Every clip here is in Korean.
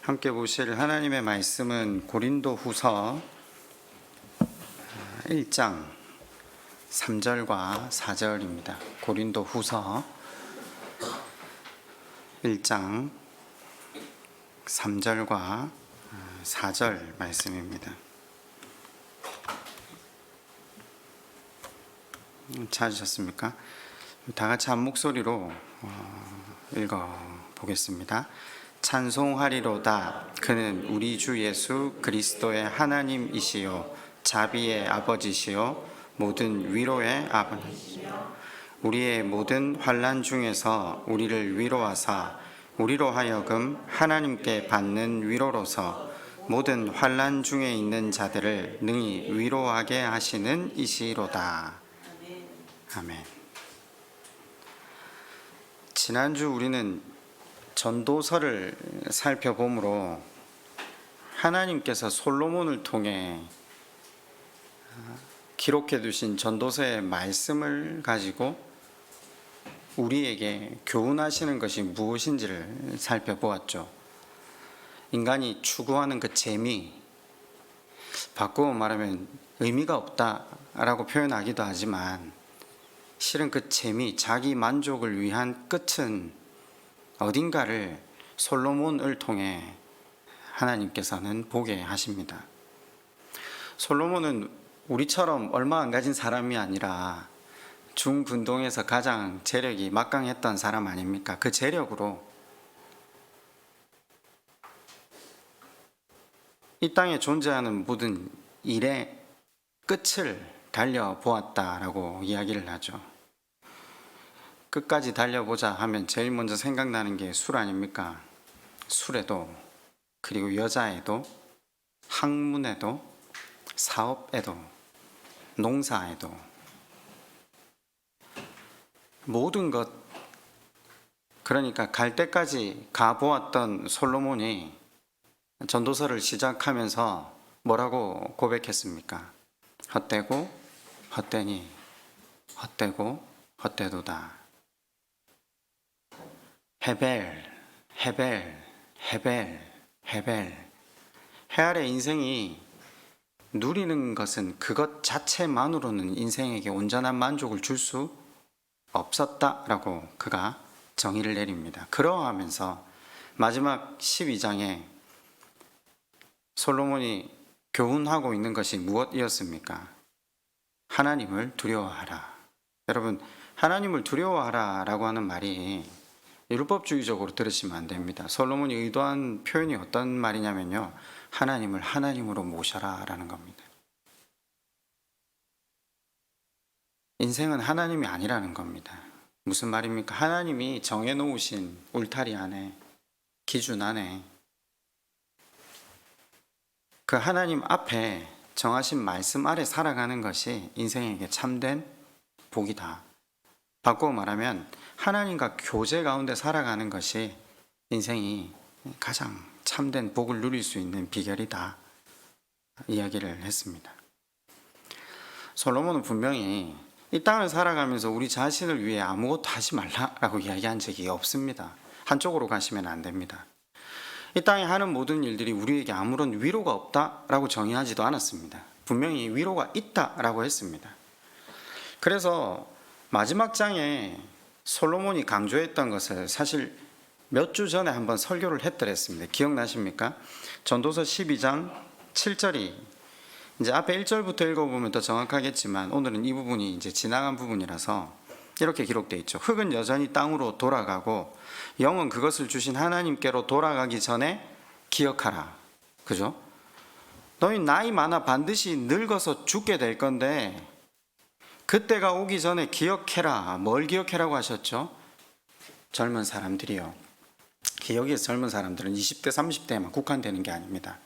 함께 보실 하나님의 말씀은 고린도 후서 1장 3절과 4절입니다. 고린도 후서 1장 3절과 4절 말씀입니다. 찾으셨습니까? 다 같이 한 목소리로 읽어보겠습니다. 찬송하리로다. 그는 우리 주 예수 그리스도의 하나님이시요 자비의 아버지시요 모든 위로의 아버지시요 우리의 모든 환난 중에서 우리를 위로하사 우리로 하여금 하나님께 받는 위로로서 모든 환난 중에 있는 자들을 능히 위로하게 하시는 이시로다. 아멘. 지난주 우리는 전도서를 살펴보므로 하나님께서 솔로몬을 통해 기록해 두신 전도서의 말씀을 가지고 우리에게 교훈하시는 것이 무엇인지를 살펴보았죠. 인간이 추구하는 그 재미, 바꾸어 말하면 의미가 없다라고 표현하기도 하지만 실은 그 재미, 자기 만족을 위한 끝은 어딘가를 솔로몬을 통해 하나님께서는 보게 하십니다. 솔로몬은 우리처럼 얼마 안 가진 사람이 아니라 중근동에서 가장 재력이 막강했던 사람 아닙니까? 그 재력으로 이 땅에 존재하는 모든 일의 끝을 달려보았다라고 이야기를 하죠. 끝까지 달려보자 하면 제일 먼저 생각나는 게 술 아닙니까? 술에도, 그리고 여자에도, 학문에도, 사업에도, 농사에도 모든 것, 그러니까 갈 때까지 가보았던 솔로몬이 전도서를 시작하면서 뭐라고 고백했습니까? 헛되고 헛되니 헛되고 헛되도다. 헤벨, 헤벨, 헤벨, 헤벨. 헤알의 인생이 누리는 것은 그것 자체만으로는 인생에게 온전한 만족을 줄 수 없었다라고 그가 정의를 내립니다. 그러하면서 마지막 12장에 솔로몬이 교훈하고 있는 것이 무엇이었습니까? 하나님을 두려워하라. 여러분, 하나님을 두려워하라 라고 하는 말이 율법주의적으로 들으시면 안 됩니다. 솔로몬이 의도한 표현이 어떤 말이냐면요, 하나님을 하나님으로 모셔라 라는 겁니다. 인생은 하나님이 아니라는 겁니다. 무슨 말입니까? 하나님이 정해놓으신 울타리 안에, 기준 안에, 그 하나님 앞에 정하신 말씀 아래 살아가는 것이 인생에게 참된 복이다. 바꾸어 말하면 하나님과 교제 가운데 살아가는 것이 인생이 가장 참된 복을 누릴 수 있는 비결이다 이야기를 했습니다. 솔로몬은 분명히 이 땅을 살아가면서 우리 자신을 위해 아무것도 하지 말라라고 이야기한 적이 없습니다. 한쪽으로 가시면 안 됩니다. 이 땅에 하는 모든 일들이 우리에게 아무런 위로가 없다라고 정의하지도 않았습니다. 분명히 위로가 있다라고 했습니다. 그래서 마지막 장에 솔로몬이 강조했던 것을 사실 몇 주 전에 한번 설교를 했더랬습니다. 기억나십니까? 전도서 12장 7절이 이제 앞에 1절부터 읽어보면 더 정확하겠지만 오늘은 이 부분이 이제 지나간 부분이라서 이렇게 기록되어 있죠. 흙은 여전히 땅으로 돌아가고 영은 그것을 주신 하나님께로 돌아가기 전에 기억하라. 그죠? 너희 나이 많아 반드시 늙어서 죽게 될 건데 그때가 오기 전에 기억해라. 뭘 기억해라고 하셨죠? 젊은 사람들이요. 여기에서 젊은 사람들은 20대 30대에만 국한되는 게 아닙니다.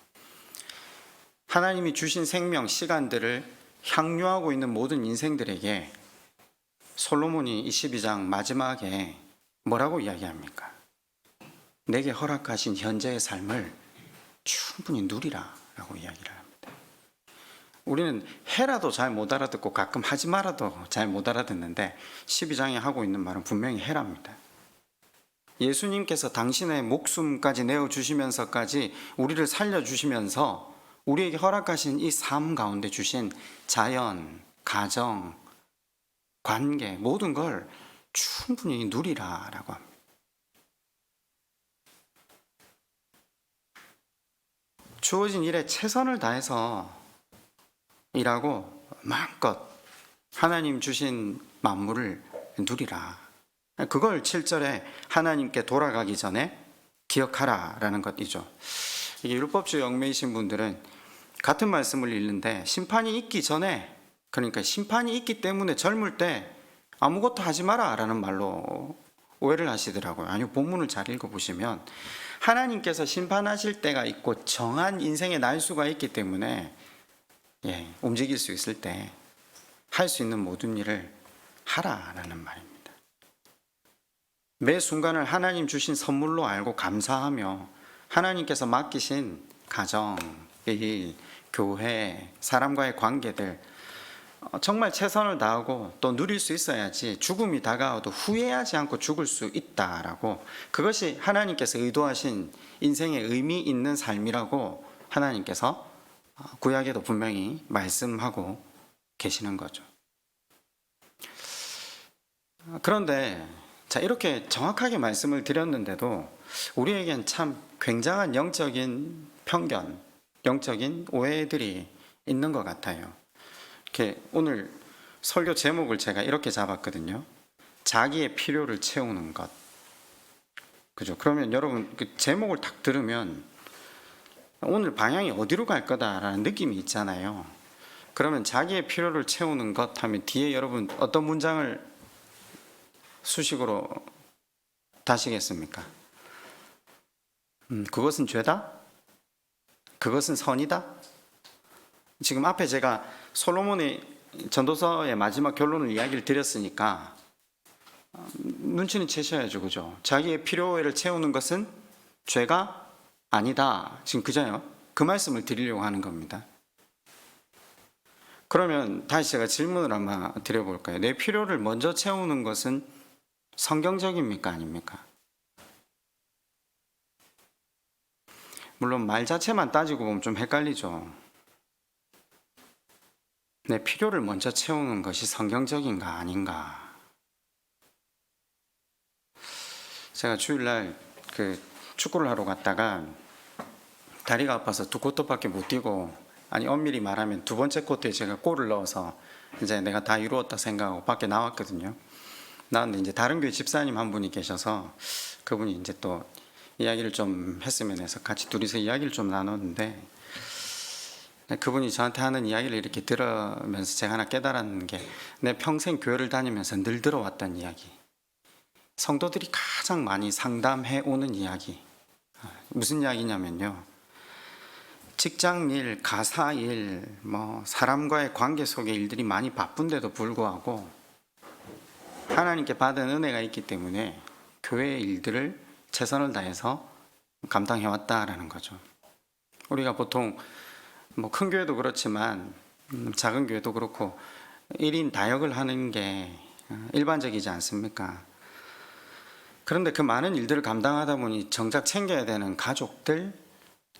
하나님이 주신 생명 시간들을 향유하고 있는 모든 인생들에게 솔로몬이 이 12장 마지막에 뭐라고 이야기합니까? 내게 허락하신 현재의 삶을 충분히 누리라 라고 이야기를 합니다. 우리는 해라도 잘 못 알아듣고 가끔 하지 말아도 잘 못 알아듣는데 12장에 하고 있는 말은 분명히 해랍니다. 예수님께서 당신의 목숨까지 내어주시면서까지 우리를 살려주시면서 우리에게 허락하신 이 삶 가운데 주신 자연, 가정, 관계 모든 걸 충분히 누리라라고 합니다. 주어진 일에 최선을 다해서 일하고 마음껏 하나님 주신 만물을 누리라. 그걸 7절에 하나님께 돌아가기 전에 기억하라라는 것이죠. 이게 율법주의 얽매이신 분들은 같은 말씀을 읽는데 심판이 있기 전에, 그러니까 심판이 있기 때문에 젊을 때 아무것도 하지 마라 라는 말로 오해를 하시더라고요. 아니요, 본문을 잘 읽어보시면 하나님께서 심판하실 때가 있고 정한 인생의 날수가 있기 때문에 움직일 수 있을 때 할 수 있는 모든 일을 하라라는 말입니다. 매 순간을 하나님 주신 선물로 알고 감사하며 하나님께서 맡기신 가정, 일, 교회, 사람과의 관계들 정말 최선을 다하고 또 누릴 수 있어야지 죽음이 다가와도 후회하지 않고 죽을 수 있다라고, 그것이 하나님께서 의도하신 인생의 의미 있는 삶이라고 하나님께서 구약에도 분명히 말씀하고 계시는 거죠. 그런데 이렇게 정확하게 말씀을 드렸는데도 우리에겐 참 굉장한 영적인 편견, 영적인 오해들이 있는 것 같아요. 이렇게 오늘 설교 제목을 제가 이렇게 잡았거든요. 자기의 필요를 채우는 것. 그죠? 그러면 여러분 그 제목을 딱 들으면 오늘 방향이 어디로 갈 거다라는 느낌이 있잖아요. 그러면 자기의 필요를 채우는 것 하면 뒤에 여러분 어떤 문장을 수식으로 다시겠습니까? 그것은 죄다? 그것은 선이다? 지금 앞에 제가 솔로몬의 전도서의 마지막 결론을 이야기를 드렸으니까 눈치는 채셔야죠, 그죠? 자기의 필요를 채우는 것은 죄가 아니다. 지금 그잖아요. 그 말씀을 드리려고 하는 겁니다. 그러면 다시 제가 질문을 아마 드려볼까요? 내 필요를 먼저 채우는 것은 성경적입니까? 아닙니까? 물론 말 자체만 따지고 보면 좀 헷갈리죠. 내 필요를 먼저 채우는 것이 성경적인가 아닌가. 제가 주일날 축구를 하러 갔다가 다리가 아파서 두 코트밖에 못 뛰고, 아니 엄밀히 말하면 두 번째 코트에 제가 골을 넣어서 이제 내가 다 이루었다 생각하고 밖에 나왔거든요. 나왔는데 이제 다른 교회 집사님 한 분이 계셔서 그분이 이제 또 이야기를 좀 했으면 해서 같이 둘이서 이야기를 좀 나눴는데, 그분이 저한테 하는 이야기를 이렇게 들으면서 제가 하나 깨달은 게, 내 평생 교회를 다니면서 늘 들어왔던 이야기, 성도들이 가장 많이 상담해 오는 이야기, 무슨 이야기냐면요, 직장일, 가사일, 사람과의 관계 속의 일들이 많이 바쁜데도 불구하고 하나님께 받은 은혜가 있기 때문에 교회의 일들을 최선을 다해서 감당해 왔다라는 거죠. 우리가 보통 큰 교회도 그렇지만 작은 교회도 그렇고 1인 다역을 하는 게 일반적이지 않습니까? 그런데 그 많은 일들을 감당하다 보니 정작 챙겨야 되는 가족들,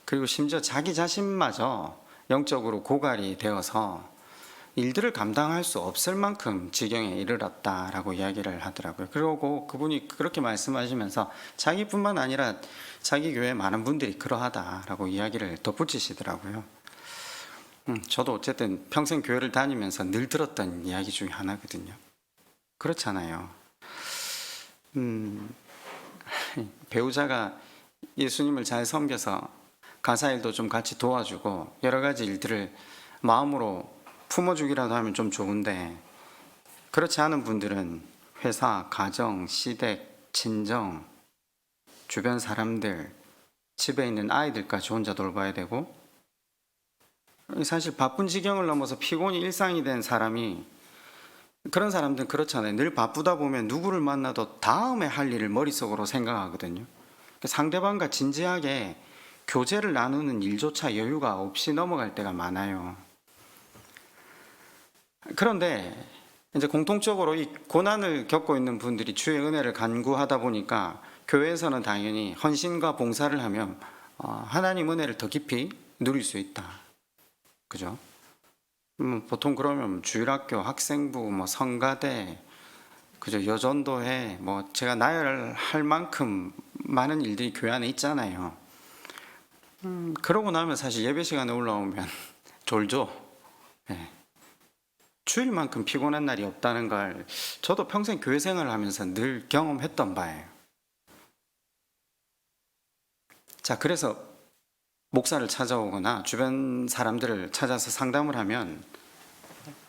그리고 심지어 자기 자신마저 영적으로 고갈이 되어서 일들을 감당할 수 없을 만큼 지경에 이르렀다라고 이야기를 하더라고요. 그리고 그분이 그렇게 말씀하시면서 자기뿐만 아니라 자기 교회 많은 분들이 그러하다라고 이야기를 덧붙이시더라고요. 저도 어쨌든 평생 교회를 다니면서 늘 들었던 이야기 중에 하나거든요. 그렇잖아요. 배우자가 예수님을 잘 섬겨서 가사일도 좀 같이 도와주고 여러 가지 일들을 마음으로 품어주기라도 하면 좀 좋은데, 그렇지 않은 분들은 회사, 가정, 시댁, 친정, 주변 사람들, 집에 있는 아이들까지 혼자 돌봐야 되고, 사실 바쁜 지경을 넘어서 피곤이 일상이 된 사람이, 그런 사람들은 그렇잖아요. 늘 바쁘다 보면 누구를 만나도 다음에 할 일을 머릿속으로 생각하거든요. 상대방과 진지하게 교제를 나누는 일조차 여유가 없이 넘어갈 때가 많아요. 그런데 이제 공통적으로 이 고난을 겪고 있는 분들이 주의 은혜를 간구하다 보니까 교회에서는 당연히 헌신과 봉사를 하면 하나님 은혜를 더 깊이 누릴 수 있다. 그죠? 보통 그러면 주일학교, 학생부, 뭐 성가대, 그죠? 여전도회, 뭐 제가 나열할 만큼 많은 일들이 교회 안에 있잖아요. 그러고 나면 사실 예배 시간에 올라오면 졸죠. 네. 주일만큼 피곤한 날이 없다는 걸 저도 평생 교회 생활을 하면서 늘 경험했던 바예요. 자, 그래서 목사를 찾아오거나 주변 사람들을 찾아서 상담을 하면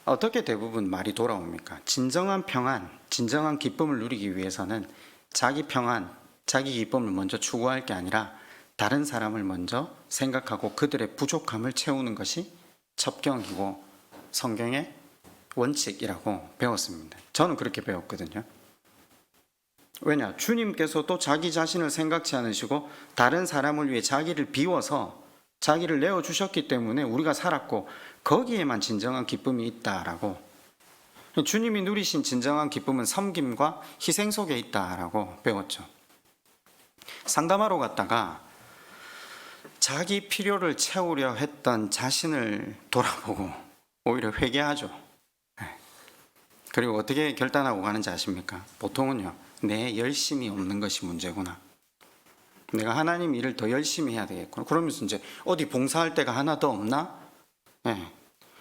어떻게 대부분 말이 돌아옵니까? 진정한 평안, 진정한 기쁨을 누리기 위해서는 자기 평안, 자기 기쁨을 먼저 추구할 게 아니라 다른 사람을 먼저 생각하고 그들의 부족함을 채우는 것이 첩경이고 성경의 원칙이라고 배웠습니다. 저는 그렇게 배웠거든요. 왜냐? 주님께서도 자기 자신을 생각지 않으시고 다른 사람을 위해 자기를 비워서 자기를 내어주셨기 때문에 우리가 살았고 거기에만 진정한 기쁨이 있다라고, 주님이 누리신 진정한 기쁨은 섬김과 희생 속에 있다라고 배웠죠. 상담하러 갔다가 자기 필요를 채우려 했던 자신을 돌아보고 오히려 회개하죠. 그리고 어떻게 결단하고 가는지 아십니까? 보통은요, 내 열심이 없는 것이 문제구나. 내가 하나님 일을 더 열심히 해야 되겠구나. 그러면서 이제 어디 봉사할 데가 하나 더 없나? 네.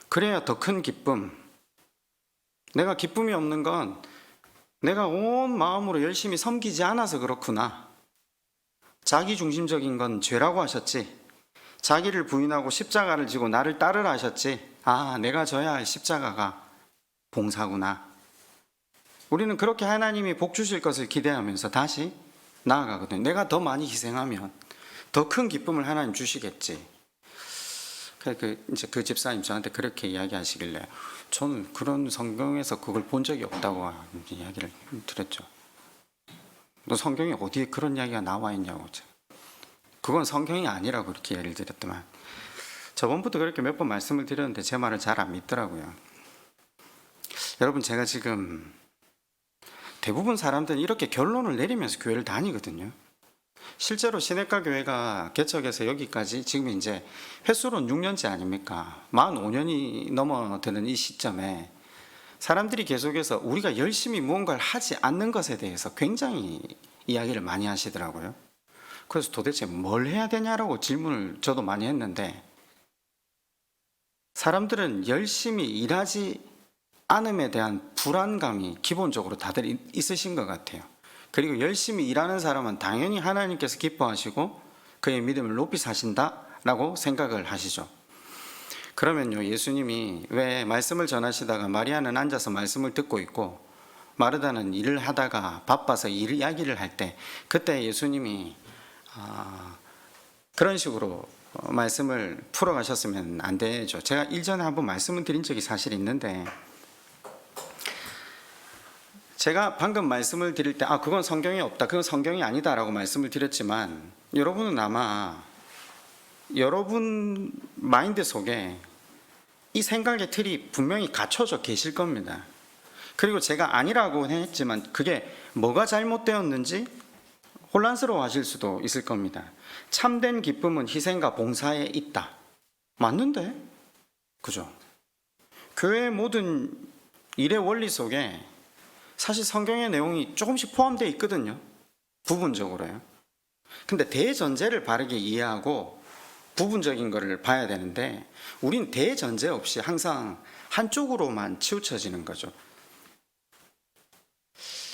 그래야 더 큰 기쁨. 내가 기쁨이 없는 건 내가 온 마음으로 열심히 섬기지 않아서 그렇구나. 자기 중심적인 건 죄라고 하셨지. 자기를 부인하고 십자가를 지고 나를 따르라 하셨지. 아, 내가 져야 할 십자가가 봉사구나. 우리는 그렇게 하나님이 복 주실 것을 기대하면서 다시 나아가거든요. 내가 더 많이 희생하면 더 큰 기쁨을 하나님 주시겠지. 이제 그 집사님 저한테 그렇게 이야기하시길래 저는 그런 성경에서 그걸 본 적이 없다고 이야기를 드렸죠. 너 성경에 어디에 그런 이야기가 나와 있냐고. 그건 성경이 아니라고 그렇게 이야기를 드렸더만, 저번부터 그렇게 몇 번 말씀을 드렸는데 제 말을 잘 안 믿더라고요. 여러분, 제가 지금 대부분 사람들은 이렇게 결론을 내리면서 교회를 다니거든요. 실제로 시내가 교회가 개척해서 여기까지 지금 이제 횟수로는 6년째 아닙니까? 45년이 넘어드는 이 시점에 사람들이 계속해서 우리가 열심히 무언가를 하지 않는 것에 대해서 굉장히 이야기를 많이 하시더라고요. 그래서 도대체 뭘 해야 되냐라고 질문을 저도 많이 했는데, 사람들은 열심히 일하지 않음에 대한 불안감이 기본적으로 다들 있으신 것 같아요. 그리고 열심히 일하는 사람은 당연히 하나님께서 기뻐하시고 그의 믿음을 높이 사신다라고 생각을 하시죠. 그러면요, 예수님이 왜 말씀을 전하시다가 마리아는 앉아서 말씀을 듣고 있고 마르다는 일을 하다가 바빠서 이야기를 할 때, 그때 예수님이 그런 식으로 말씀을 풀어가셨으면 안 되죠. 제가 일전에 한번 말씀을 드린 적이 사실 있는데, 제가 방금 말씀을 드릴 때 그건 성경에 없다, 그건 성경이 아니다 라고 말씀을 드렸지만, 여러분은 아마 여러분 마인드 속에 이 생각의 틀이 분명히 갖춰져 계실 겁니다. 그리고 제가 아니라고 했지만 그게 뭐가 잘못되었는지 혼란스러워 하실 수도 있을 겁니다. 참된 기쁨은 희생과 봉사에 있다. 맞는데? 그죠? 교회의 모든 일의 원리 속에 사실 성경의 내용이 조금씩 포함되어 있거든요. 부분적으로요. 근데 대전제를 바르게 이해하고 부분적인 거를 봐야 되는데, 우린 대전제 없이 항상 한쪽으로만 치우쳐지는 거죠.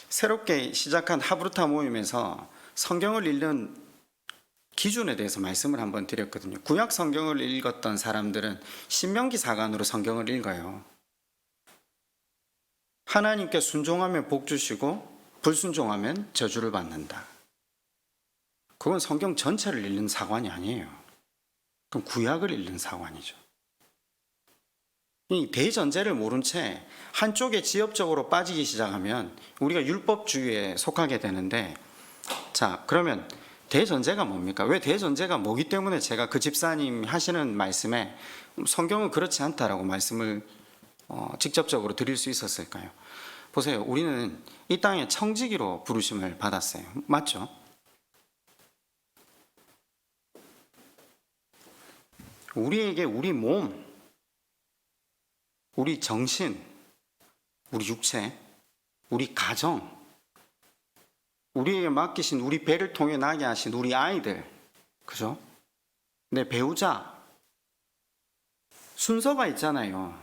새롭게 시작한 하브루타 모임에서 성경을 읽는 기준에 대해서 말씀을 한번 드렸거든요. 구약 성경을 읽었던 사람들은 신명기 사관으로 성경을 읽어요. 하나님께 순종하면 복 주시고 불순종하면 저주를 받는다. 그건 성경 전체를 읽는 사관이 아니에요. 그럼 구약을 읽는 사관이죠. 이 대전제를 모른 채 한쪽에 지엽적으로 빠지기 시작하면 우리가 율법주의에 속하게 되는데, 자, 그러면 대전제가 뭡니까? 왜 대전제가 뭐기 때문에 제가 그 집사님 하시는 말씀에 성경은 그렇지 않다라고 말씀을 직접적으로 드릴 수 있었을까요? 보세요. 우리는 이 땅에 청지기로 부르심을 받았어요. 맞죠? 우리에게 우리 몸, 우리 정신, 우리 육체, 우리 가정, 우리에게 맡기신 우리 배를 통해 나게 하신 우리 아이들, 그죠? 내 배우자, 순서가 있잖아요.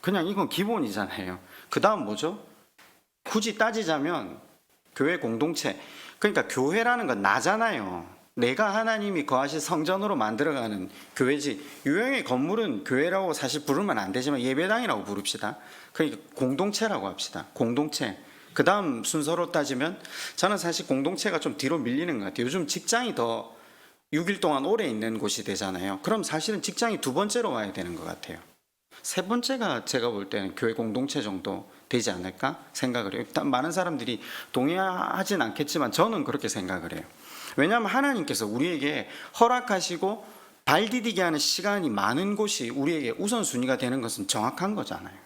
그냥 이건 기본이잖아요. 그 다음 뭐죠? 굳이 따지자면 교회 공동체. 그러니까 교회라는 건 나잖아요. 내가 하나님이 거하실 성전으로 만들어가는 교회지. 유형의 건물은 교회라고 사실 부르면 안 되지만 예배당이라고 부릅시다. 그러니까 공동체라고 합시다. 공동체. 그 다음 순서로 따지면 저는 사실 공동체가 좀 뒤로 밀리는 것 같아요. 요즘 직장이 더 6일 동안 오래 있는 곳이 되잖아요. 그럼 사실은 직장이 두 번째로 와야 되는 것 같아요. 세 번째가 제가 볼 때는 교회 공동체 정도 되지 않을까 생각을 해요. 일단 많은 사람들이 동의하진 않겠지만 저는 그렇게 생각을 해요. 왜냐하면 하나님께서 우리에게 허락하시고 발 디디게 하는 시간이 많은 곳이 우리에게 우선순위가 되는 것은 정확한 거잖아요.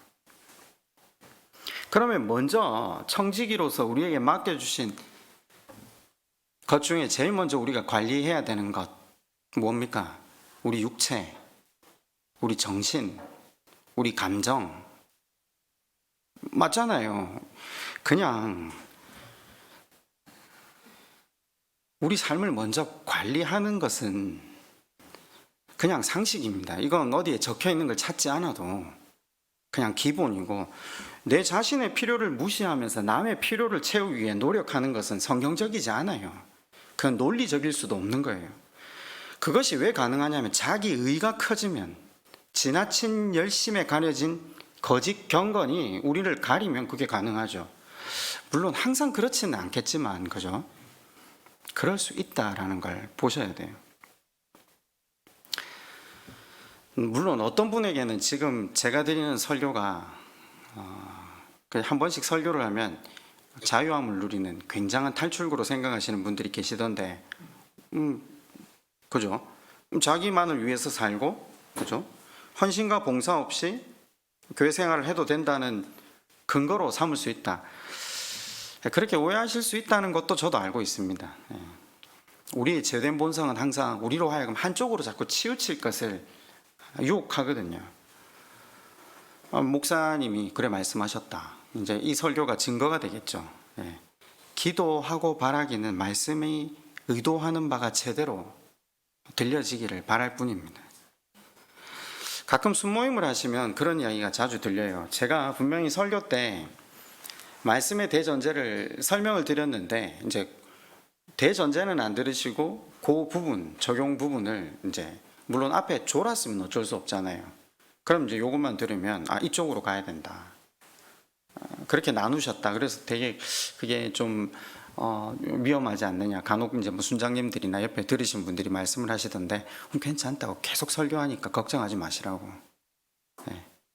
그러면 먼저 청지기로서 우리에게 맡겨주신 것 중에 제일 먼저 우리가 관리해야 되는 것 뭡니까? 우리 육체, 우리 정신, 우리 감정. 맞잖아요. 그냥 우리 삶을 먼저 관리하는 것은 그냥 상식입니다. 이건 어디에 적혀 있는 걸 찾지 않아도 그냥 기본이고, 내 자신의 필요를 무시하면서 남의 필요를 채우기 위해 노력하는 것은 성경적이지 않아요. 그건 논리적일 수도 없는 거예요. 그것이 왜 가능하냐면 자기 의가 커지면, 지나친 열심에 가려진 거짓 경건이 우리를 가리면 그게 가능하죠. 물론 항상 그렇지는 않겠지만, 그죠? 그럴 수 있다라는 걸 보셔야 돼요. 물론 어떤 분에게는 지금 제가 드리는 설교가 한 번씩 설교를 하면 자유함을 누리는 굉장한 탈출구로 생각하시는 분들이 계시던데, 그죠? 자기만을 위해서 살고, 그죠? 헌신과 봉사 없이 교회 생활을 해도 된다는 근거로 삼을 수 있다. 그렇게 오해하실 수 있다는 것도 저도 알고 있습니다. 우리의 죄된 본성은 항상 우리로 하여금 한쪽으로 자꾸 치우칠 것을 유혹하거든요. 목사님이 그래 말씀하셨다. 이제 이 설교가 증거가 되겠죠. 기도하고 바라기는 말씀이 의도하는 바가 제대로 들려지기를 바랄 뿐입니다. 가끔 순모임을 하시면 그런 이야기가 자주 들려요. 제가 분명히 설교 때 말씀의 대전제를 설명을 드렸는데, 이제 대전제는 안 들으시고 그 부분, 적용 부분을 이제 물론 앞에 졸았으면 어쩔 수 없잖아요. 그럼 이제 요것만 들으면 이쪽으로 가야 된다. 그렇게 나누셨다. 그래서 되게 그게 좀 위험하지 않느냐. 간혹 이제 뭐 순장님들이나 옆에 들으신 분들이 말씀을 하시던데 괜찮다고, 계속 설교하니까 걱정하지 마시라고.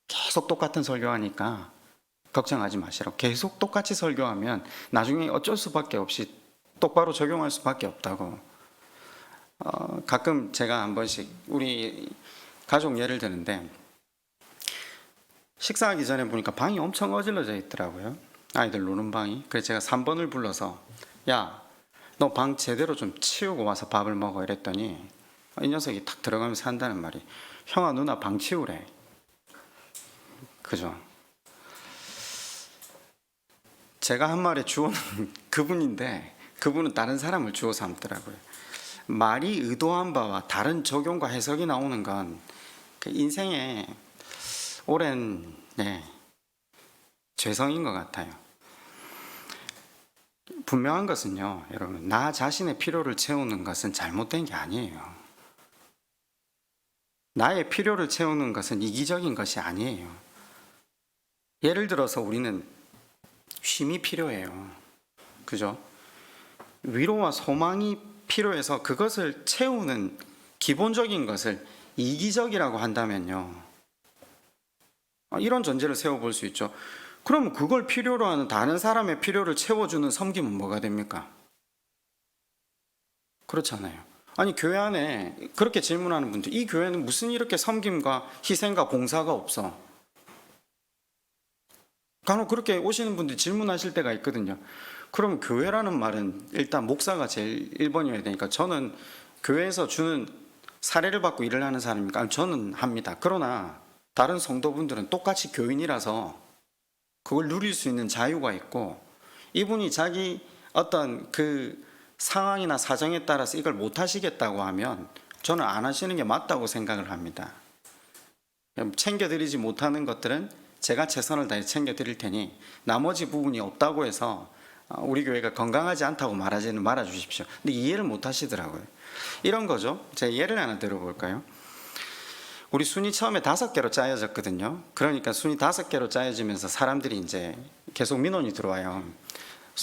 계속 똑같은 설교하니까 걱정하지 마시라고. 계속 똑같이 설교하면 나중에 어쩔 수밖에 없이 똑바로 적용할 수밖에 없다고. 가끔 제가 한 번씩 우리 가족 예를 드는데, 식사하기 전에 보니까 방이 엄청 어질러져 있더라고요. 아이들 노는 방이. 그래서 제가 3번을 불러서 야, 너 방 제대로 좀 치우고 와서 밥을 먹어 이랬더니 이 녀석이 탁 들어가면서 한다는 말이, 형아 누나 방 치우래. 그죠? 제가 한 말에 주어는 그분인데 그분은 다른 사람을 주어 삼더라고요. 말이 의도한 바와 다른 적용과 해석이 나오는 건 그 인생의 오랜 죄성인 것 같아요. 분명한 것은요, 여러분, 나 자신의 필요를 채우는 것은 잘못된 게 아니에요. 나의 필요를 채우는 것은 이기적인 것이 아니에요. 예를 들어서 우리는 쉼이 필요해요. 그죠? 위로와 소망이 필요해서 그것을 채우는 기본적인 것을 이기적이라고 한다면요, 이런 전제를 세워볼 수 있죠. 그럼 그걸 필요로 하는 다른 사람의 필요를 채워주는 섬김은 뭐가 됩니까? 그렇잖아요. 아니, 교회 안에 그렇게 질문하는 분들, 이 교회는 무슨 이렇게 섬김과 희생과 봉사가 없어? 간혹 그렇게 오시는 분들이 질문하실 때가 있거든요. 그럼 교회라는 말은 일단 목사가 제일 1번이어야 되니까, 저는 교회에서 주는 사례를 받고 일을 하는 사람입니까? 아니, 저는 합니다. 그러나 다른 성도분들은 똑같이 교인이라서 그걸 누릴 수 있는 자유가 있고, 이분이 자기 어떤 그 상황이나 사정에 따라서 이걸 못 하시겠다고 하면 저는 안 하시는 게 맞다고 생각을 합니다. 챙겨드리지 못하는 것들은 제가 최선을 다해 챙겨드릴 테니 나머지 부분이 없다고 해서 우리 교회가 건강하지 않다고 말하지는 말아 주십시오. 근데 이해를 못 하시더라고요. 이런 거죠. 제가 예를 하나 들어볼까요? 우리 순위 처음에 5개로 짜여졌거든요. 그러니까 순위 5개로 짜여지면서 사람들이 이제 계속 민원이 들어와요.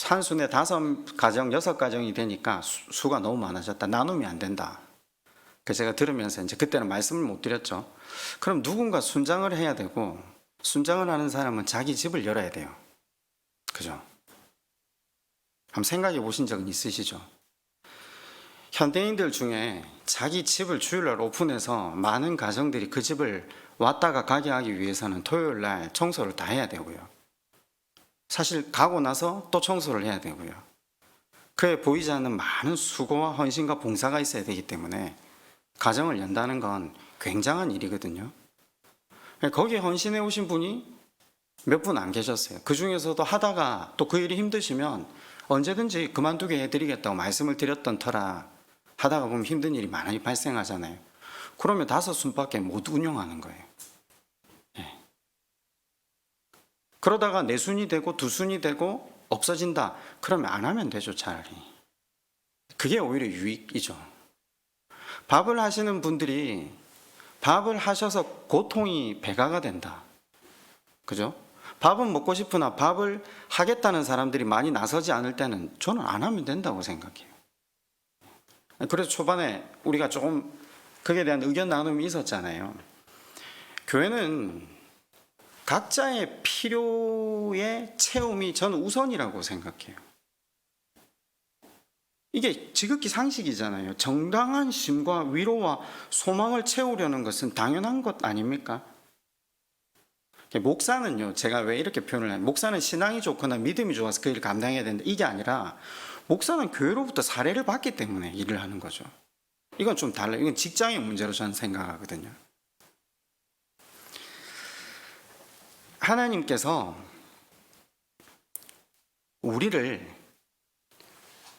한 순에 5가정, 6가정이 되니까 수가 너무 많아졌다. 나누면 안 된다. 그래서 제가 들으면서 이제 그때는 말씀을 못 드렸죠. 그럼 누군가 순장을 해야 되고, 순장을 하는 사람은 자기 집을 열어야 돼요. 그죠? 한번 생각해 보신 적은 있으시죠? 현대인들 중에 자기 집을 주일날 오픈해서 많은 가정들이 그 집을 왔다가 가게 하기 위해서는 토요일날 청소를 다 해야 되고요. 사실 가고 나서 또 청소를 해야 되고요. 그에 보이지 않는 많은 수고와 헌신과 봉사가 있어야 되기 때문에 가정을 연다는 건 굉장한 일이거든요. 거기에 헌신해 오신 분이 몇 분 안 계셨어요. 그 중에서도 하다가 또 그 일이 힘드시면 언제든지 그만두게 해드리겠다고 말씀을 드렸던 터라 하다가 보면 힘든 일이 많이 발생하잖아요. 그러면 5순밖에 못 운영하는 거예요. 예. 그러다가 4순이 되고 2순이 되고 없어진다. 그러면 안 하면 되죠, 차라리. 그게 오히려 유익이죠. 밥을 하시는 분들이 밥을 하셔서 고통이 배가가 된다. 그죠? 밥은 먹고 싶으나 밥을 하겠다는 사람들이 많이 나서지 않을 때는 저는 안 하면 된다고 생각해요. 그래서 초반에 우리가 조금 그에 대한 의견 나눔이 있었잖아요. 교회는 각자의 필요의 채움이 저는 우선이라고 생각해요. 이게 지극히 상식이잖아요. 정당한 쉼과 위로와 소망을 채우려는 것은 당연한 것 아닙니까? 목사는요, 제가 왜 이렇게 표현을 해요? 목사는 신앙이 좋거나 믿음이 좋아서 그 일을 감당해야 된다. 이게 아니라 목사는 교회로부터 사례를 받기 때문에 일을 하는 거죠. 이건 좀 달라요. 이건 직장의 문제로 저는 생각하거든요. 하나님께서 우리를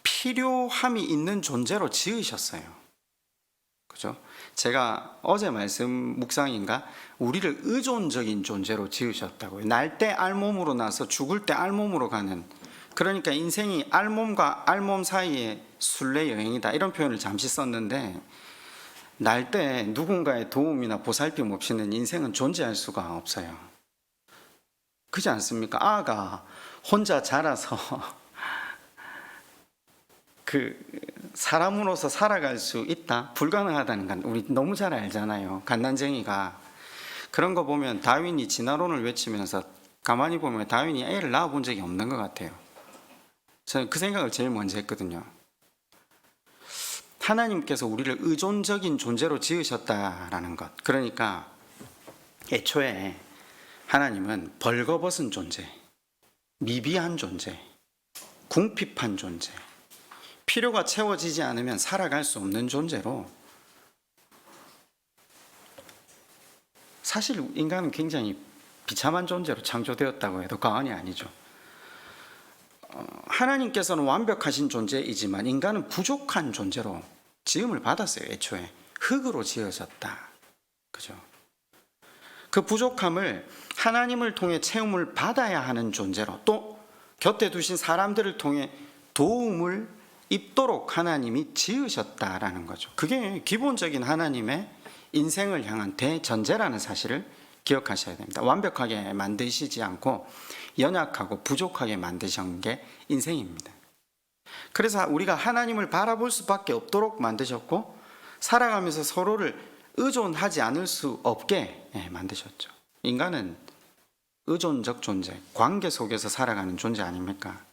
필요함이 있는 존재로 지으셨어요. 그죠? 제가 어제 말씀 묵상인가 우리를 의존적인 존재로 지으셨다고요. 날 때 알몸으로 나서 죽을 때 알몸으로 가는, 그러니까 인생이 알몸과 알몸 사이의 순례 여행이다, 이런 표현을 잠시 썼는데, 날 때 누군가의 도움이나 보살핌 없이는 인생은 존재할 수가 없어요. 그렇지 않습니까? 아가 혼자 자라서 그 사람으로서 살아갈 수 있다? 불가능하다는 건 우리 너무 잘 알잖아요. 갓난쟁이가. 그런 거 보면 다윈이 진화론을 외치면서 가만히 보면 다윈이 애를 낳아본 적이 없는 것 같아요. 저는 그 생각을 제일 먼저 했거든요. 하나님께서 우리를 의존적인 존재로 지으셨다라는 것. 그러니까 애초에 하나님은 벌거벗은 존재, 미비한 존재, 궁핍한 존재, 필요가 채워지지 않으면 살아갈 수 없는 존재로, 사실 인간은 굉장히 비참한 존재로 창조되었다고 해도 과언이 아니죠. 하나님께서는 완벽하신 존재이지만 인간은 부족한 존재로 지음을 받았어요. 애초에 흙으로 지어졌다. 그죠? 그 부족함을 하나님을 통해 채움을 받아야 하는 존재로, 또 곁에 두신 사람들을 통해 도움을 입도록 하나님이 지으셨다라는 거죠. 그게 기본적인 하나님의 인생을 향한 대전제라는 사실을 기억하셔야 됩니다. 완벽하게 만드시지 않고 연약하고 부족하게 만드신 게 인생입니다. 그래서 우리가 하나님을 바라볼 수밖에 없도록 만드셨고, 살아가면서 서로를 의존하지 않을 수 없게 만드셨죠. 인간은 의존적 존재, 관계 속에서 살아가는 존재 아닙니까?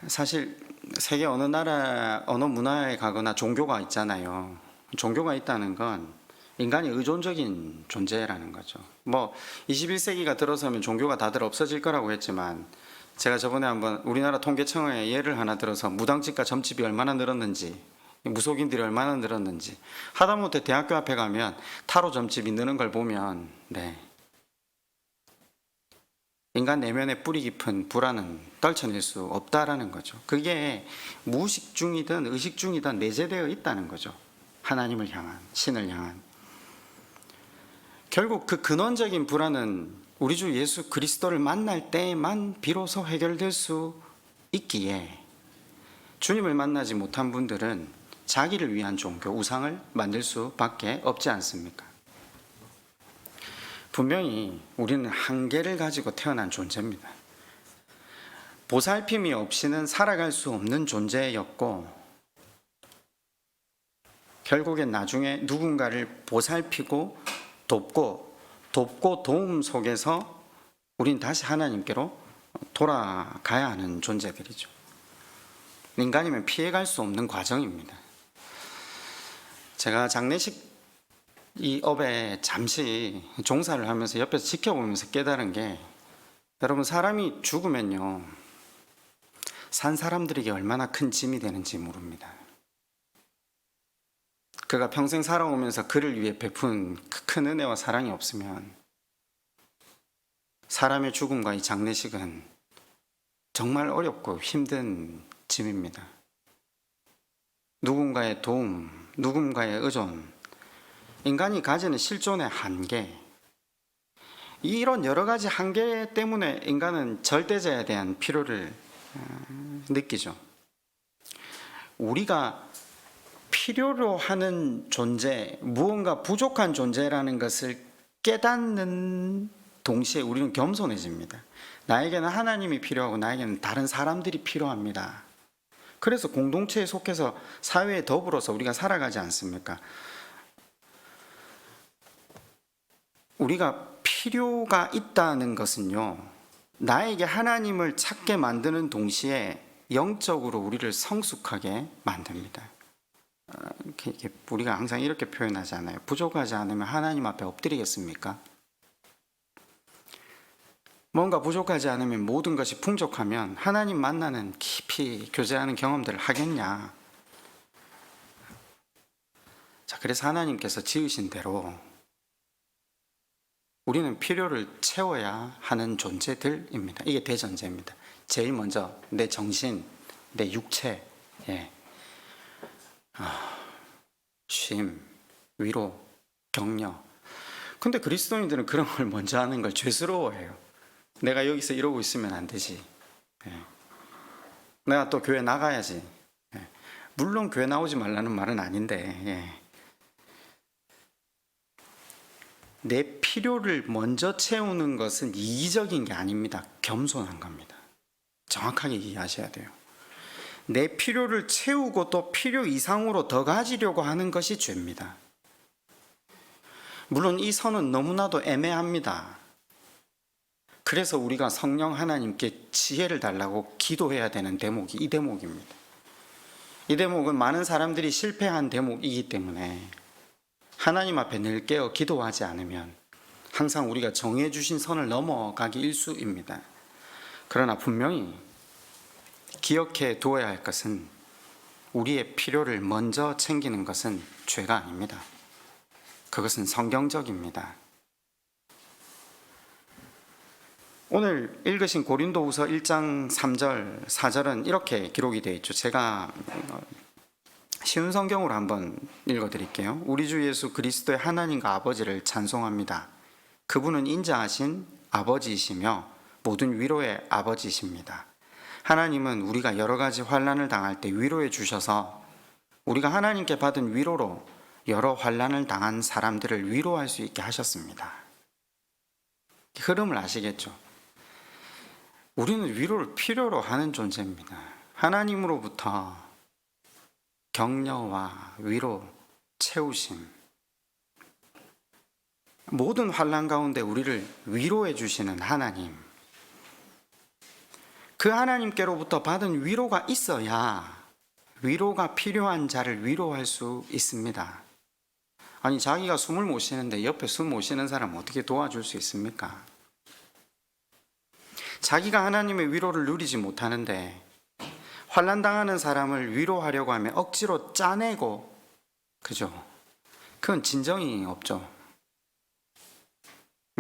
사실 세계 어느 나라, 어느 문화에 가거나 종교가 있잖아요. 종교가 있다는 건 인간이 의존적인 존재라는 거죠. 21세기가 들어서면 종교가 다들 없어질 거라고 했지만 제가 저번에 한번 우리나라 통계청의 예를 하나 들어서 무당집과 점집이 얼마나 늘었는지, 무속인들이 얼마나 늘었는지, 하다못해 대학교 앞에 가면 타로 점집이 느는 걸 보면 인간 내면의 뿌리 깊은 불안은 떨쳐낼 수 없다라는 거죠. 그게 무의식 중이든 의식 중이든 내재되어 있다는 거죠. 하나님을 향한, 신을 향한. 결국 그 근원적인 불안은 우리 주 예수 그리스도를 만날 때에만 비로소 해결될 수 있기에, 주님을 만나지 못한 분들은 자기를 위한 종교, 우상을 만들 수밖에 없지 않습니까? 분명히 우리는 한계를 가지고 태어난 존재입니다. 보살핌이 없이는 살아갈 수 없는 존재였고, 결국엔 나중에 누군가를 보살피고 돕고 도움 속에서 우린 다시 하나님께로 돌아가야 하는 존재들이죠. 인간이면 피해갈 수 없는 과정입니다. 제가 장례식 이 업에 잠시 종사를 하면서 옆에서 지켜보면서 깨달은 게, 여러분, 사람이 죽으면요, 산 사람들에게 얼마나 큰 짐이 되는지 모릅니다. 그가 평생 살아오면서 그를 위해 베푼 큰 은혜와 사랑이 없으면 사람의 죽음과 이 장례식은 정말 어렵고 힘든 짐입니다. 누군가의 도움, 누군가의 의존, 인간이 가지는 실존의 한계, 이런 여러 가지 한계 때문에 인간은 절대자에 대한 필요를 느끼죠. 우리가 필요로 하는 존재, 무언가 부족한 존재라는 것을 깨닫는 동시에 우리는 겸손해집니다. 나에게는 하나님이 필요하고 나에게는 다른 사람들이 필요합니다. 그래서 공동체에 속해서 사회에 더불어서 우리가 살아가지 않습니까? 우리가 필요가 있다는 것은요, 나에게 하나님을 찾게 만드는 동시에 영적으로 우리를 성숙하게 만듭니다. 우리가 항상 이렇게 표현하잖아요. 부족하지 않으면 하나님 앞에 엎드리겠습니까? 뭔가 부족하지 않으면, 모든 것이 풍족하면 하나님 만나는, 깊이 교제하는 경험들을 하겠냐? 자, 그래서 하나님께서 지으신 대로 우리는 필요를 채워야 하는 존재들입니다. 이게 대전제입니다. 제일 먼저 내 정신, 내 육체, 쉼, 위로, 격려. 근데 그리스도인들은 그런 걸 먼저 하는 걸 죄스러워해요. 내가 여기서 이러고 있으면 안 되지. 내가 또 교회 나가야지. 물론 교회 나오지 말라는 말은 아닌데, 내 필요를 먼저 채우는 것은 이기적인 게 아닙니다. 겸손한 겁니다. 정확하게 이해하셔야 돼요. 내 필요를 채우고 또 필요 이상으로 더 가지려고 하는 것이 죄입니다. 물론 이 선은 너무나도 애매합니다. 그래서 우리가 성령 하나님께 지혜를 달라고 기도해야 되는 대목이 이 대목입니다. 이 대목은 많은 사람들이 실패한 대목이기 때문에 하나님 앞에 늘 깨어 기도하지 않으면 항상 우리가 정해 주신 선을 넘어가기 일쑤입니다. 그러나 분명히 기억해 두어야 할 것은, 우리의 필요를 먼저 챙기는 것은 죄가 아닙니다. 그것은 성경적입니다. 오늘 읽으신 고린도후서 1장 3절 4절은 이렇게 기록이 되어 있죠. 제가 쉬운 성경으로 한번 읽어드릴게요. 우리 주 예수 그리스도의 하나님과 아버지를 찬송합니다. 그분은 인자하신 아버지이시며 모든 위로의 아버지이십니다. 하나님은 우리가 여러 가지 환난을 당할 때 위로해 주셔서 우리가 하나님께 받은 위로로 여러 환난을 당한 사람들을 위로할 수 있게 하셨습니다. 흐름을 아시겠죠? 우리는 위로를 필요로 하는 존재입니다. 하나님으로부터 격려와 위로, 채우심, 모든 환난 가운데 우리를 위로해 주시는 하나님, 그 하나님께로부터 받은 위로가 있어야 위로가 필요한 자를 위로할 수 있습니다. 아니, 자기가 숨을 못 쉬는데 옆에 숨 못 쉬는 사람 어떻게 도와줄 수 있습니까? 자기가 하나님의 위로를 누리지 못하는데 환난 당하는 사람을 위로하려고 하면 억지로 짜내고, 그죠? 그건 진정이 없죠.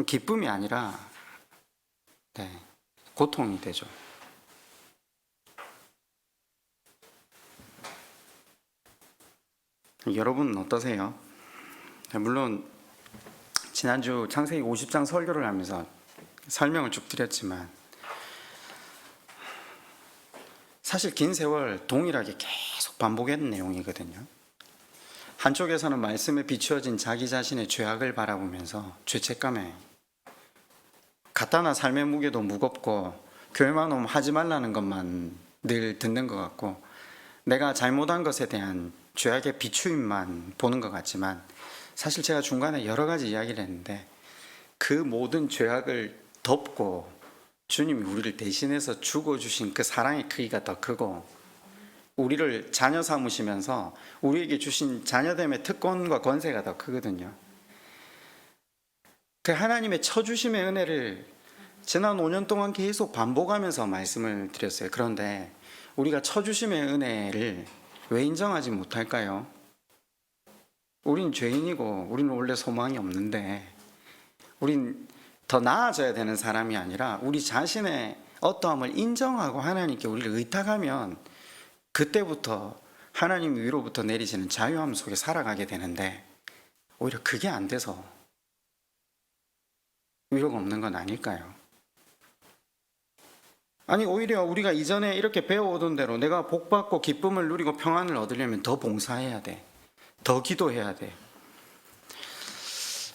기쁨이 아니라 고통이 되죠. 여러분은 어떠세요? 물론 지난주 창세기 50장 설교를 하면서 설명을 쭉 드렸지만 사실 긴 세월 동일하게 계속 반복했는 내용이거든요. 한쪽에서는 말씀에 비추어진 자기 자신의 죄악을 바라보면서 죄책감에 갖다 놔 삶의 무게도 무겁고 교회만 오면 하지 말라는 것만 늘 듣는 것 같고 내가 잘못한 것에 대한 죄악의 비추임만 보는 것 같지만 사실 제가 중간에 여러 가지 이야기를 했는데 그 모든 죄악을 덮고 주님이 우리를 대신해서 죽어주신 그 사랑의 크기가 더 크고 우리를 자녀 삼으시면서 우리에게 주신 자녀됨의 특권과 권세가 더 크거든요. 그 하나님의 쳐주심의 은혜를 지난 5년 동안 계속 반복하면서 말씀을 드렸어요. 그런데 우리가 쳐주심의 은혜를 왜 인정하지 못할까요? 우린 죄인이고 우리는 원래 소망이 없는데 우린 더 나아져야 되는 사람이 아니라 우리 자신의 어떠함을 인정하고 하나님께 우리를 의탁하면 그때부터 하나님 위로부터 내리시는 자유함 속에 살아가게 되는데 오히려 그게 안 돼서 위로가 없는 건 아닐까요? 아니 오히려 우리가 이전에 이렇게 배워오던 대로 내가 복받고 기쁨을 누리고 평안을 얻으려면 더 봉사해야 돼. 더 기도해야 돼.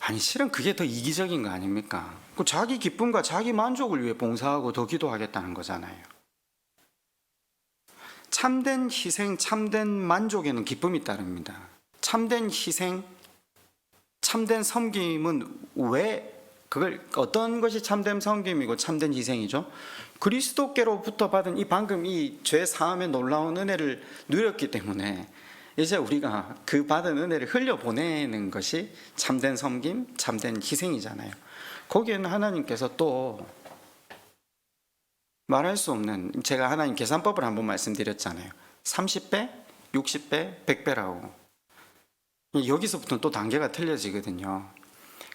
아니 실은 그게 더 이기적인 거 아닙니까? 그 자기 기쁨과 자기 만족을 위해 봉사하고 더 기도하겠다는 거잖아요. 참된 희생, 참된 만족에는 기쁨이 따릅니다. 참된 희생, 참된 섬김은 왜 그걸 어떤 것이 참된 섬김이고 참된 희생이죠? 그리스도께로부터 받은 방금 이 죄 사함의 놀라운 은혜를 누렸기 때문에 이제 우리가 그 받은 은혜를 흘려보내는 것이 참된 섬김, 참된 희생이잖아요. 거기에는 하나님께서 또 말할 수 없는, 제가 하나님 계산법을 한번 말씀드렸잖아요. 30배, 60배, 100배라고. 여기서부터는 또 단계가 틀려지거든요.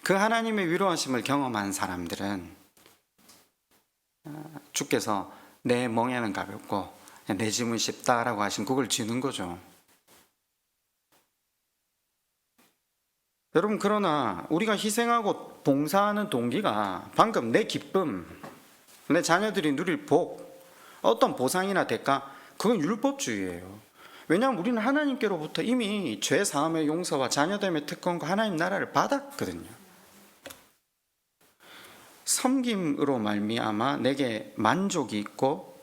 그 하나님의 위로하심을 경험한 사람들은 주께서 내 멍에는 가볍고 내 짐은 쉽다라고 하신 그걸 쥐는 거죠. 여러분, 그러나 우리가 희생하고 봉사하는 동기가 방금 내 기쁨, 내 자녀들이 누릴 복, 어떤 보상이나 대가, 그건 율법주의예요. 왜냐하면 우리는 하나님께로부터 이미 죄 사함의 용서와 자녀됨의 특권과 하나님 나라를 받았거든요. 섬김으로 말미암아 내게 만족이 있고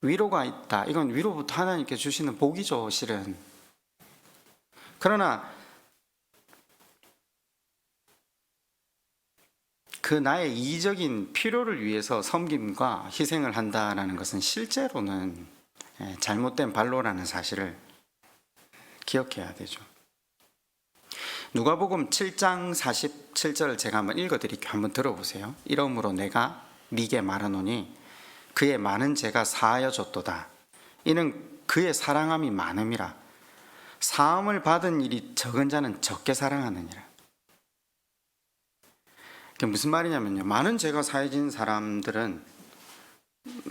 위로가 있다. 이건 위로부터 하나님께 주시는 복이죠, 실은. 그러나 그 나의 이기적인 필요를 위해서 섬김과 희생을 한다는 것은 실제로는 잘못된 발로라는 사실을 기억해야 되죠. 누가복음 7장 47절을 제가 한번 읽어드릴게요. 한번 들어보세요. 이러므로 내가 네게 말하노니 그의 많은 죄가 사하여 줬도다. 이는 그의 사랑함이 많음이라. 사함을 받은 일이 적은 자는 적게 사랑하느니라. 그게 무슨 말이냐면요, 많은 죄가 사해진 사람들은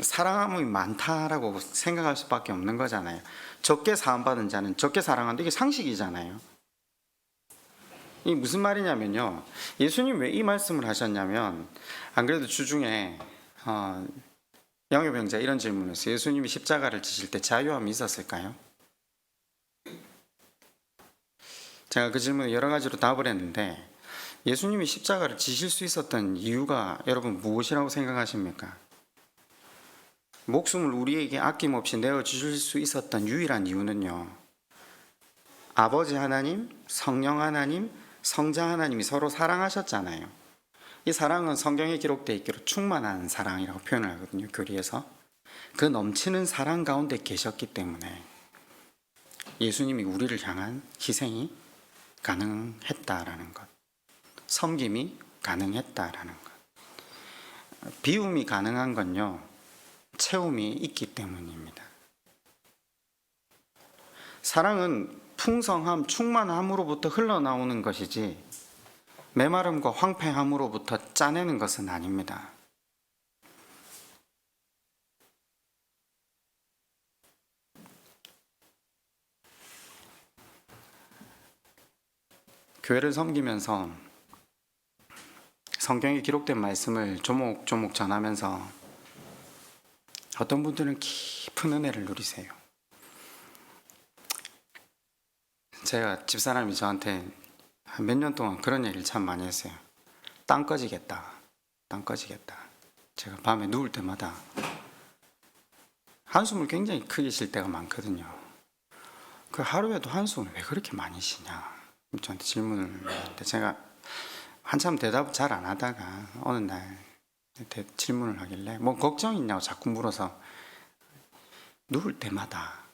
사랑함이 많다라고 생각할 수밖에 없는 거잖아요. 적게 사함받은 자는 적게 사랑한다. 이게 상식이잖아요. 이 무슨 말이냐면요, 예수님 왜 이 말씀을 하셨냐면, 안 그래도 주중에 영유병자 이런 질문을 했어요. 예수님이 십자가를 지실 때 자유함이 있었을까요? 제가 그 질문에 여러 가지로 답을 했는데, 예수님이 십자가를 지실 수 있었던 이유가 여러분 무엇이라고 생각하십니까? 목숨을 우리에게 아낌없이 내어주실 수 있었던 유일한 이유는요, 아버지 하나님, 성령 하나님, 성자 하나님이 서로 사랑하셨잖아요. 이 사랑은 성경에 기록되어 있기로 충만한 사랑이라고 표현을 하거든요, 교리에서. 그 넘치는 사랑 가운데 계셨기 때문에 예수님이 우리를 향한 희생이 가능했다라는 것, 섬김이 가능했다라는 것. 비움이 가능한 건요, 채움이 있기 때문입니다. 사랑은 풍성함, 충만함으로부터 흘러나오는 것이지 메마름과 황폐함으로부터 짜내는 것은 아닙니다. 교회를 섬기면서 성경에 기록된 말씀을 조목조목 전하면서 어떤 분들은 깊은 은혜를 누리세요. 제가 집사람이 저한테 몇 년 동안 그런 얘기를 참 많이 했어요. 땅 꺼지겠다. 땅 꺼지겠다. 제가 밤에 누울 때마다 한숨을 굉장히 크게 쉴 때가 많거든요. 그 하루에도 한숨을 왜 그렇게 많이 쉬냐 저한테 질문을 했는데, 제가 한참 대답 잘 안 하다가 어느 날 질문을 하길래 뭐 걱정 있냐고 자꾸 물어서, 누울 때마다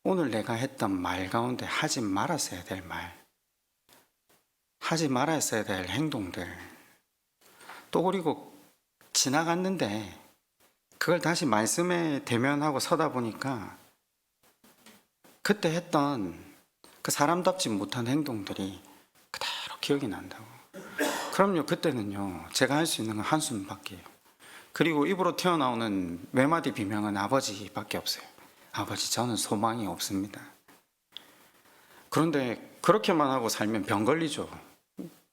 오늘 내가 했던 말 가운데 하지 말았어야 될 말, 하지 말았어야 될 행동들, 또 그리고 지나갔는데 그걸 다시 말씀에 대면하고 서다 보니까 그때 했던 그 사람답지 못한 행동들이 그대로 기억이 난다고. 그럼요, 그때는요 제가 할 수 있는 건 한숨밖에요. 그리고 입으로 튀어나오는 몇 마디 비명은 아버지밖에 없어요. 아버지, 저는 소망이 없습니다. 그런데 그렇게만 하고 살면 병 걸리죠.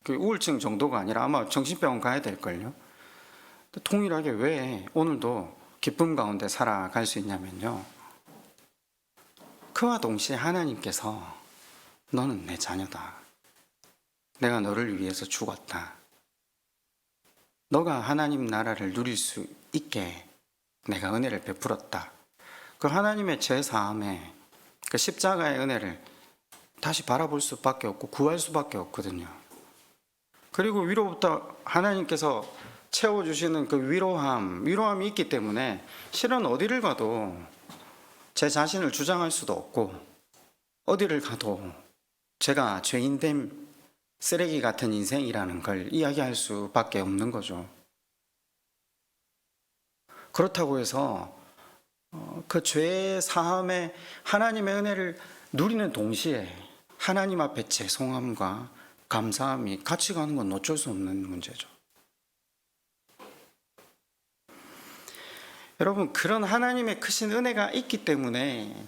그 우울증 정도가 아니라 아마 정신병원 가야 될걸요. 동일하게 왜 오늘도 기쁨 가운데 살아갈 수 있냐면요, 그와 동시에 하나님께서 너는 내 자녀다. 내가 너를 위해서 죽었다. 너가 하나님 나라를 누릴 수 있게 내가 은혜를 베풀었다. 그 하나님의 죄사함에 그 십자가의 은혜를 다시 바라볼 수밖에 없고 구할 수밖에 없거든요. 그리고 위로부터 하나님께서 채워주시는 그 위로함이 있기 때문에 실은 어디를 가도 제 자신을 주장할 수도 없고, 어디를 가도 제가 죄인됨, 쓰레기 같은 인생이라는 걸 이야기할 수밖에 없는 거죠. 그렇다고 해서 그 죄의 사함에 하나님의 은혜를 누리는 동시에 하나님 앞에 죄송함과 감사함이 같이 가는 건 어쩔 수 없는 문제죠. 여러분, 그런 하나님의 크신 은혜가 있기 때문에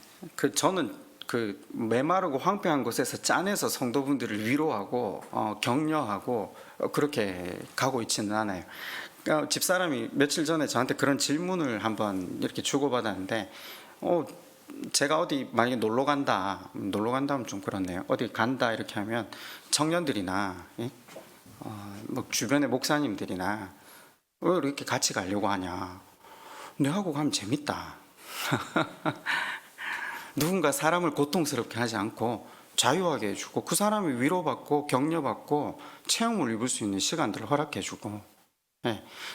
저는 그 메마르고 황폐한 곳에서 짜내서 성도분들을 위로하고 격려하고 그렇게 가고 있지는 않아요. 집사람이 며칠 전에 저한테 그런 질문을 한번 이렇게 주고받았는데, 제가 어디 만약에 놀러 간다면 좀 그렇네요. 어디 간다 이렇게 하면 청년들이나 뭐 주변의 목사님들이나 왜 이렇게 같이 가려고 하냐, 내하고 가면 재밌다. 누군가 사람을 고통스럽게 하지 않고 자유하게 해주고, 그 사람이 위로받고 격려받고 체험을 입을 수 있는 시간들을 허락해주고.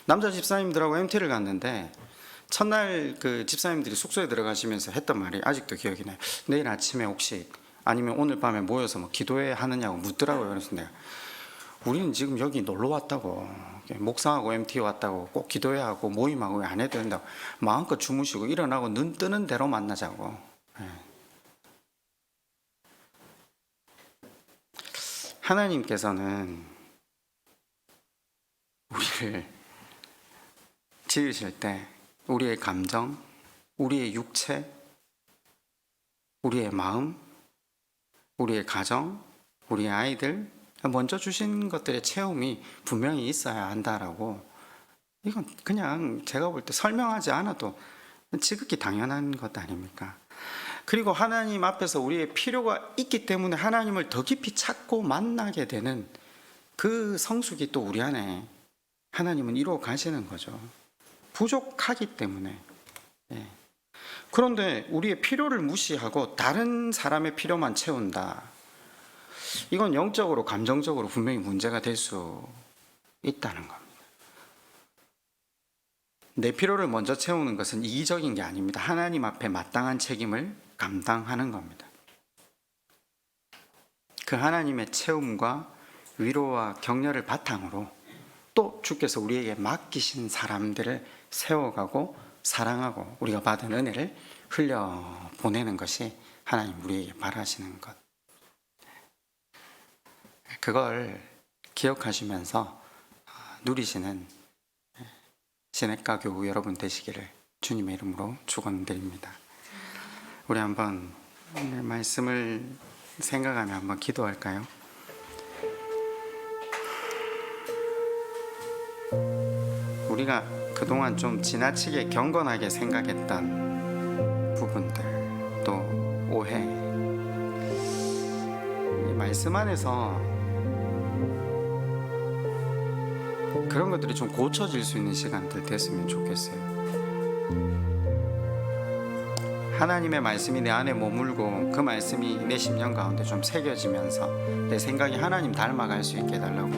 남자 집사님들하고 MT를 갔는데 첫날 그 집사님들이 숙소에 들어가시면서 했던 말이 아직도 기억이 나요. 내일 아침에 혹시 아니면 오늘 밤에 모여서 뭐 기도회 하느냐고 묻더라고요. 그래서 내가, 우리는 지금 여기 놀러 왔다고, 목사하고 MT 왔다고 꼭 기도회하고 모임하고 왜 안 해도 된다고, 마음껏 주무시고 일어나고 눈 뜨는 대로 만나자고. 하나님께서는 우리를 지으실 때 우리의 감정, 우리의 육체, 우리의 마음, 우리의 가정, 우리의 아이들 먼저 주신 것들의 체험이 분명히 있어야 한다라고, 이건 그냥 제가 볼 때 설명하지 않아도 지극히 당연한 것 아닙니까? 그리고 하나님 앞에서 우리의 필요가 있기 때문에 하나님을 더 깊이 찾고 만나게 되는 그 성숙이 또 우리 안에 하나님은 이루어 가시는 거죠. 부족하기 때문에. 그런데 우리의 필요를 무시하고 다른 사람의 필요만 채운다, 이건 영적으로 감정적으로 분명히 문제가 될 수 있다는 겁니다. 내 필요를 먼저 채우는 것은 이기적인 게 아닙니다. 하나님 앞에 마땅한 책임을 감당하는 겁니다. 그 하나님의 채움과 위로와 격려를 바탕으로 또 주께서 우리에게 맡기신 사람들을 세워가고 사랑하고 우리가 받은 은혜를 흘려보내는 것이 하나님 우리에게 바라시는 것. 그걸 기억하시면서 누리시는 시냇가 교우 여러분 되시기를 주님의 이름으로 축원드립니다. 우리 한번 오늘 말씀을 생각하며 한번 기도할까요? 우리가 그동안 좀 지나치게 경건하게 생각했던 부분들, 또 오해, 이 말씀 안에서 그런 것들이 좀 고쳐질 수 있는 시간들 됐으면 좋겠어요. 하나님의 말씀이 내 안에 머물고 그 말씀이 내 심령 가운데 좀 새겨지면서 내 생각이 하나님 닮아갈 수 있게 해달라고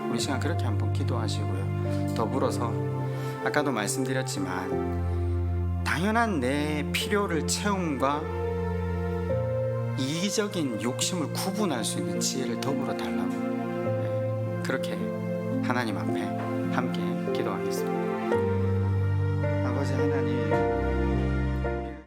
우리 시간 그렇게 한번 기도하시고요. 더불어서 아까도 말씀드렸지만 당연한 내 필요를 채움과 이기적인 욕심을 구분할 수 있는 지혜를 더불어 달라고 그렇게 하나님 앞에 함께 기도하겠습니다.